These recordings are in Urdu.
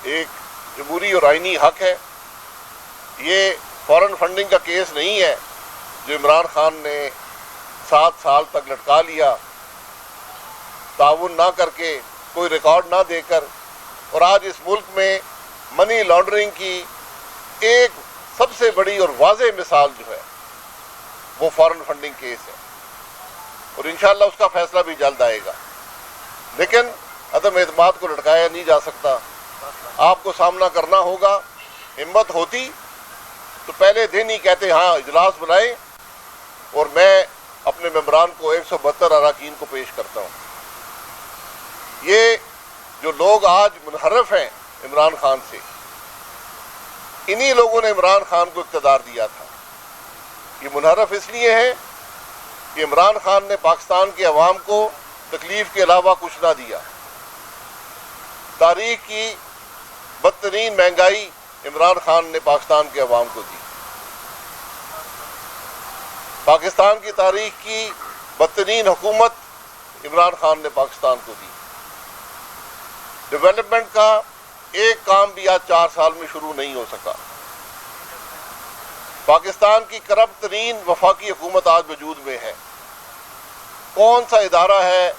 ایک جمہوری اور آئینی حق ہے. یہ فورن فنڈنگ کا کیس نہیں ہے جو عمران خان نے 7 سال تک لٹکا لیا تعاون نہ کر کے، کوئی ریکارڈ نہ دے کر. اور آج اس ملک میں منی لانڈرنگ کی ایک سب سے بڑی اور واضح مثال جو ہے وہ فورن فنڈنگ کیس ہے، اور انشاءاللہ اس کا فیصلہ بھی جلد آئے گا. لیکن عدم اعتماد کو لٹکایا نہیں جا سکتا. آپ کو سامنا کرنا ہوگا. ہمت ہوتی تو پہلے دن ہی کہتے ہاں اجلاس بلائیں اور میں اپنے ممبران کو 172 اراکین کو پیش کرتا ہوں. یہ جو لوگ آج منحرف ہیں عمران خان سے، انہی لوگوں نے عمران خان کو اقتدار دیا تھا. یہ منحرف اس لیے ہیں کہ عمران خان نے پاکستان کے عوام کو تکلیف کے علاوہ کچھ نہ دیا. تاریخ کی بدترین مہنگائی عمران خان نے پاکستان کے عوام کو دی. پاکستان کی تاریخ کی بدترین حکومت عمران خان نے پاکستان کو دی. ڈیولپمنٹ کا ایک کام بھی آج 4 سال میں شروع نہیں ہو سکا. پاکستان کی کرپٹ ترین وفاقی حکومت آج وجود میں ہے. کون سا ادارہ ہے،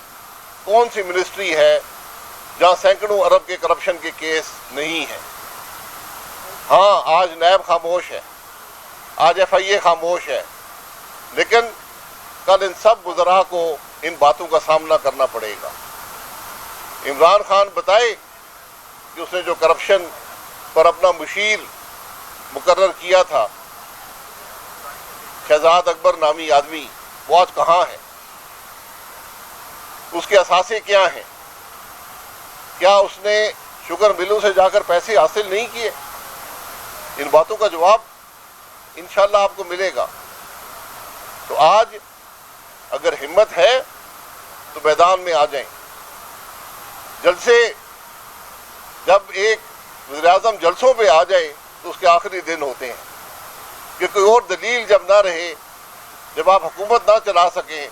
کون سی منسٹری ہے جہاں سینکڑوں ارب کے کرپشن کے کیس نہیں ہیں؟ ہاں، آج نیب خاموش ہے، آج FIA خاموش ہے، لیکن کل ان سب وزراء کو ان باتوں کا سامنا کرنا پڑے گا. عمران خان بتائے کہ اس نے جو کرپشن پر اپنا مشیر مقرر کیا تھا، شہزاد اکبر نامی آدمی، وہ آج کہاں ہے؟ اس کے اثاثے کیا ہیں؟ کیا اس نے شوگر ملوں سے جا کر پیسے حاصل نہیں کیے؟ ان باتوں کا جواب انشاءاللہ آپ کو ملے گا. تو آج اگر ہمت ہے تو میدان میں آ جائیں. جلسے، جب ایک وزیر اعظم جلسوں پہ آ جائے تو اس کے آخری دن ہوتے ہیں، کہ کوئی اور دلیل جب نہ رہے، جب آپ حکومت نہ چلا سکیں،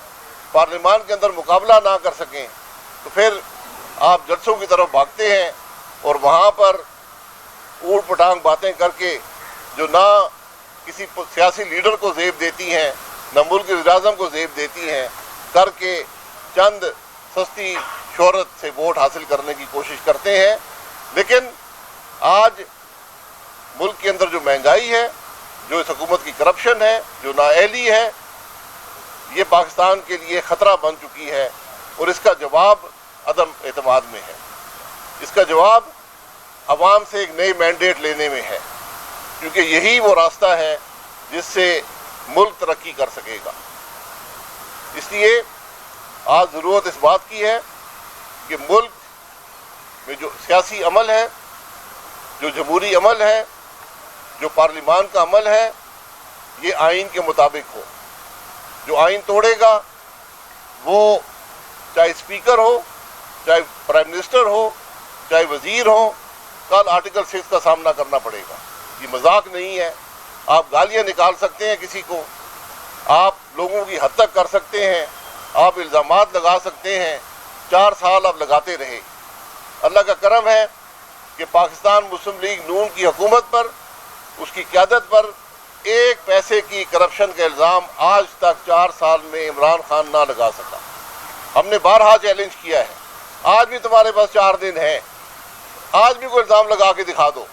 پارلیمان کے اندر مقابلہ نہ کر سکیں، تو پھر آپ جلسوں کی طرف بھاگتے ہیں اور وہاں پر اوٹ پٹانگ باتیں کر کے جو نہ کسی سیاسی لیڈر کو زیب دیتی ہیں، نہ ملک کے وزیر اعظم کو زیب دیتی ہیں، کر کے چند سستی شہرت سے ووٹ حاصل کرنے کی کوشش کرتے ہیں. لیکن آج ملک کے اندر جو مہنگائی ہے، جو اس حکومت کی کرپشن ہے، جو نااہلی ہے، یہ پاکستان کے لیے خطرہ بن چکی ہے، اور اس کا جواب عدم اعتماد میں ہے. اس کا جواب عوام سے ایک نئی مینڈیٹ لینے میں ہے، کیونکہ یہی وہ راستہ ہے جس سے ملک ترقی کر سکے گا. اس لیے آج ضرورت اس بات کی ہے کہ ملک میں جو سیاسی عمل ہے، جو جمہوری عمل ہے، جو پارلیمان کا عمل ہے، یہ آئین کے مطابق ہو. جو آئین توڑے گا وہ چاہے اسپیکر ہو، چاہے پرائم منسٹر ہو، چاہے وزیر ہو، کل آرٹیکل 6 کا سامنا کرنا پڑے گا. یہ مذاق نہیں ہے. آپ گالیاں نکال سکتے ہیں کسی کو، آپ لوگوں کی حد تک کر سکتے ہیں، آپ الزامات لگا سکتے ہیں. 4 سال آپ لگاتے رہے. اللہ کا کرم ہے کہ پاکستان مسلم لیگ نون کی حکومت پر، اس کی قیادت پر ایک پیسے کی کرپشن کا الزام آج تک 4 سال میں عمران خان نہ لگا سکا. ہم نے بارہا چیلنج کیا ہے. آج بھی تمہارے پاس 4 دن ہیں، آج بھی کوئی الزام لگا کے دکھا دو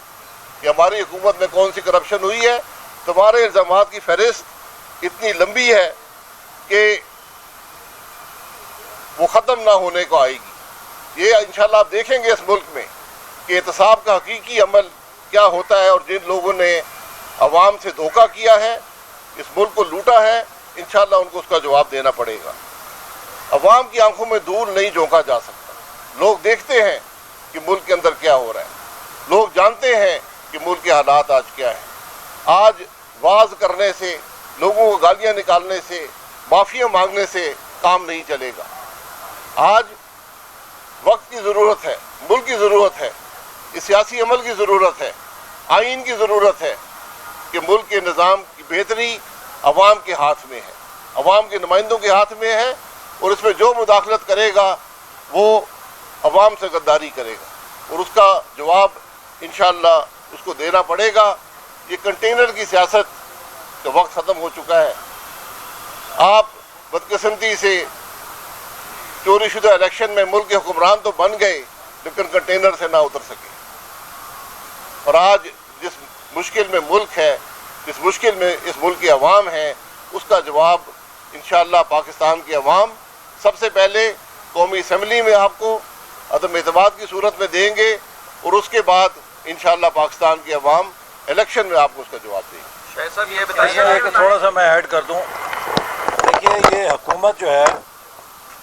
کہ ہماری حکومت میں کون سی کرپشن ہوئی ہے. تمہارے الزامات کی فہرست اتنی لمبی ہے کہ وہ ختم نہ ہونے کو آئے گی. یہ انشاءاللہ آپ دیکھیں گے اس ملک میں کہ احتساب کا حقیقی عمل کیا ہوتا ہے، اور جن لوگوں نے عوام سے دھوکہ کیا ہے، اس ملک کو لوٹا ہے، انشاءاللہ ان کو اس کا جواب دینا پڑے گا. عوام کی آنکھوں میں دھول نہیں جھونکا جا سکتا. لوگ دیکھتے ہیں کہ ملک کے اندر کیا ہو رہا ہے، لوگ جانتے ہیں کہ ملک کے حالات آج کیا ہیں. آج واز کرنے سے، لوگوں کو گالیاں نکالنے سے، معافیاں مانگنے سے کام نہیں چلے گا. آج وقت کی ضرورت ہے، ملک کی ضرورت ہے، اس سیاسی عمل کی ضرورت ہے، آئین کی ضرورت ہے کہ ملک کے نظام کی بہتری عوام کے ہاتھ میں ہے، عوام کے نمائندوں کے ہاتھ میں ہے، اور اس میں جو مداخلت کرے گا وہ عوام سے غداری کرے گا، اور اس کا جواب انشاءاللہ اس کو دینا پڑے گا. یہ کنٹینر کی سیاست کا وقت ختم ہو چکا ہے. آپ بدقسمتی سے چوری شدہ الیکشن میں ملک کے حکمران تو بن گئے لیکن کنٹینر سے نہ اتر سکے. اور آج جس مشکل میں ملک ہے، جس مشکل میں اس ملک کی عوام ہے، اس کا جواب انشاءاللہ پاکستان کی عوام سب سے پہلے قومی اسمبلی میں آپ کو عدم اعتماد کی صورت میں دیں گے، اور اس کے بعد انشاءاللہ پاکستان کی عوام الیکشن میں آپ کو اس کا جواب دیں گے. شاہد صاحب یہ بتائیے کہ تھوڑا سا میں ایڈ کر دوں. دیکھیے یہ حکومت جو ہے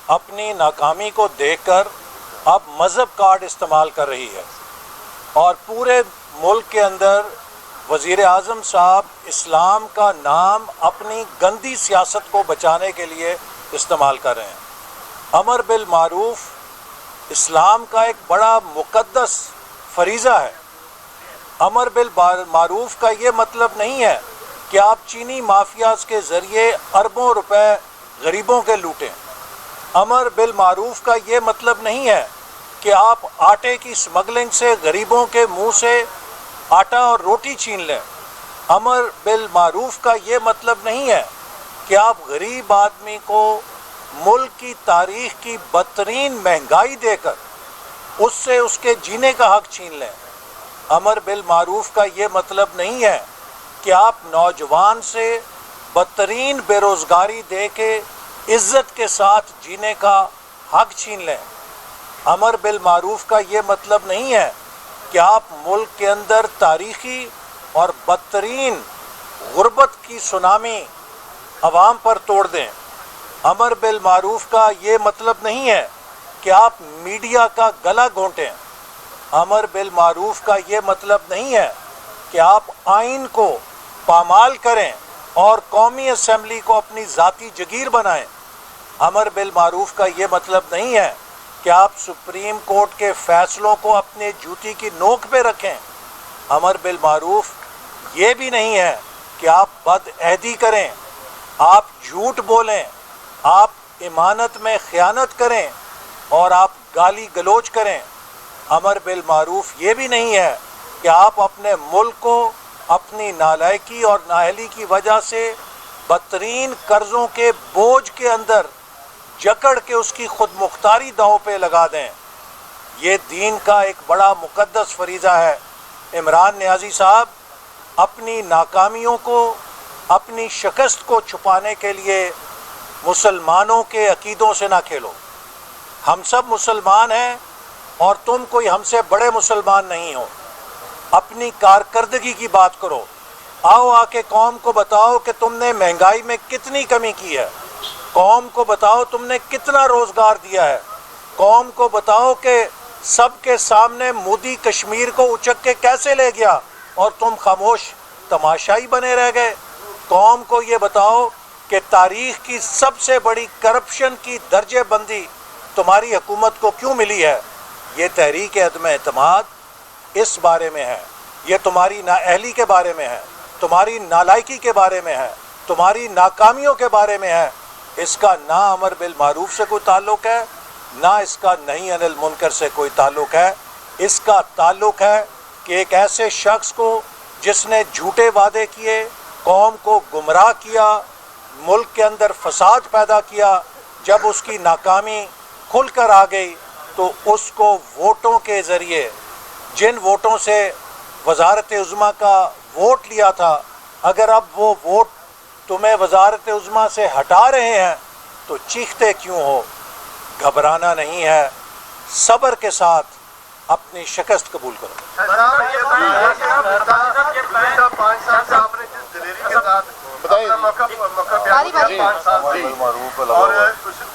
اپنی ناکامی کو دیکھ کر اب مذہب کارڈ استعمال کر رہی ہے، اور پورے ملک کے اندر وزیر اعظم صاحب اسلام کا نام اپنی گندی سیاست کو بچانے کے لیے استعمال کر رہے ہیں. امر بالمعروف اسلام کا ایک بڑا مقدس فریضہ ہے. امر بالمعروف کا یہ مطلب نہیں ہے کہ آپ چینی مافیاز کے ذریعے اربوں روپے غریبوں کے لوٹیں. امر بالمعروف کا یہ مطلب نہیں ہے کہ آپ آٹے کی اسمگلنگ سے غریبوں کے منہ سے آٹا اور روٹی چھین لیں. امر بالمعروف کا یہ مطلب نہیں ہے کہ آپ غریب آدمی کو ملک کی تاریخ کی بدترین مہنگائی دے کر اس سے اس کے جینے کا حق چھین لیں. امر بالمعروف کا یہ مطلب نہیں ہے کہ آپ نوجوان سے بدترین بے روزگاری دے کے عزت کے ساتھ جینے کا حق چھین لیں. امر بالمعروف کا یہ مطلب نہیں ہے کہ آپ ملک کے اندر تاریخی اور بدترین غربت کی سونامی عوام پر توڑ دیں. امر بالمعروف کا یہ مطلب نہیں ہے کہ آپ میڈیا کا گلا گھونٹیں. امر بالمعروف کا یہ مطلب نہیں ہے کہ آپ آئین کو پامال کریں اور قومی اسمبلی کو اپنی ذاتی جگیر بنائیں. امر بالمعروف کا یہ مطلب نہیں ہے کہ آپ سپریم کورٹ کے فیصلوں کو اپنے جوتی کی نوک پہ رکھیں. امر بالمعروف یہ بھی نہیں ہے کہ آپ بد عہدی کریں، آپ جھوٹ بولیں، آپ امانت میں خیانت کریں اور آپ گالی گلوچ کریں. امر بالمعروف یہ بھی نہیں ہے کہ آپ اپنے ملک کو اپنی نالائکی اور نااہلی کی وجہ سے بدترین قرضوں کے بوجھ کے اندر جکڑ کے اس کی خود مختاری داؤں پہ لگا دیں. یہ دین کا ایک بڑا مقدس فریضہ ہے. عمران نیازی صاحب اپنی ناکامیوں کو، اپنی شکست کو چھپانے کے لیے مسلمانوں کے عقیدوں سے نہ کھیلو. ہم سب مسلمان ہیں اور تم کوئی ہم سے بڑے مسلمان نہیں ہو. اپنی کارکردگی کی بات کرو. آؤ آ کے قوم کو بتاؤ کہ تم نے مہنگائی میں کتنی کمی کی ہے. قوم کو بتاؤ تم نے کتنا روزگار دیا ہے. قوم کو بتاؤ کہ سب کے سامنے مودی کشمیر کو اچک کے کیسے لے گیا اور تم خاموش تماشائی بنے رہ گئے. قوم کو یہ بتاؤ کہ تاریخ کی سب سے بڑی کرپشن کی درجے بندی تمہاری حکومت کو کیوں ملی ہے. یہ تحریک عدم اعتماد اس بارے میں ہے، یہ تمہاری نااہلی کے بارے میں ہے، تمہاری نالائکی کے بارے میں ہے، تمہاری ناکامیوں کے بارے میں ہے. اس کا نہ امر بالمعروف سے کوئی تعلق ہے، نہ اس کا نہی عن المنکر سے کوئی تعلق ہے. اس کا تعلق ہے کہ ایک ایسے شخص کو جس نے جھوٹے وعدے کیے، قوم کو گمراہ کیا، ملک کے اندر فساد پیدا کیا، جب اس کی ناکامی کھل کر آ گئی تو اس کو ووٹوں کے ذریعے، جن ووٹوں سے وزارت عظمیٰ کا ووٹ لیا تھا، اگر اب وہ ووٹ تمہیں وزارت عظمیٰ سے ہٹا رہے ہیں تو چیختے کیوں ہو. گھبرانا نہیں ہے، صبر کے ساتھ اپنی شکست قبول کرو. اور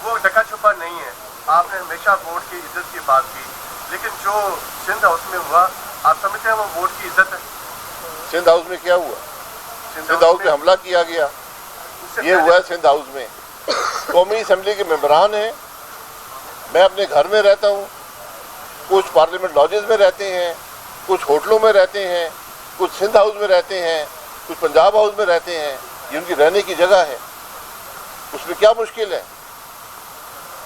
وہ ڈکا چھپا نہیں ہے. آپ نے ہمیشہ ووٹ کی عزت کی بات کی، لیکن جو سندھ ہاؤس میں ہوا آپ سمجھتے ہیں وہ ووٹ کی عزت ہے؟ سندھ ہاؤس میں کیا ہوا؟ سندھ ہاؤس میں حملہ کیا گیا. یہ ہوا ہے سندھ ہاؤس میں. قومی اسمبلی کے ممبران ہیں، میں اپنے گھر میں رہتا ہوں، کچھ پارلیمنٹ لاجز میں رہتے ہیں، کچھ ہوٹلوں میں رہتے ہیں، کچھ سندھ ہاؤس میں رہتے ہیں، کچھ پنجاب ہاؤس میں رہتے ہیں. یہ ان کی رہنے کی جگہ ہے، اس میں کیا مشکل ہے؟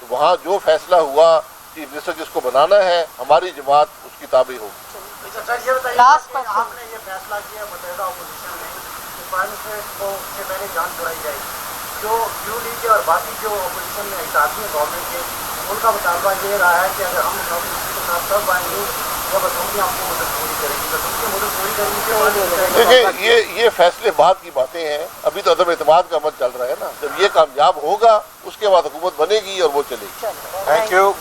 تو وہاں جو فیصلہ ہوا چیف منسٹر جس کو بنانا ہے ہماری جماعت اس کی تابع ہوگی. لاسٹ آپ نے یہ فیصلہ کیا متحدہ اپوزیشن نے کہ پرائم منسٹر کو سے پہلے جان چھڑائی جائے گی. جو یو لیگ اور باقی جو اپوزیشن میں اتحادی ہیں گورنمنٹ کے ان کا مطالبہ یہ رہا ہے کہ اگر ہم منسٹر کے ساتھ تب آئیں گے جب اسمبلی ہم کو مدد پوری کرے گی. تو اس کی مدد پوری کریں گے. دیکھیے یہ فیصلے بعد کی باتیں ہیں. ابھی تو عدم اعتماد کا عمل چل رہا ہے نا. جب یہ کامیاب ہوگا اس کے بعد حکومت بنے گی اور وہ چلے گی. Thank you.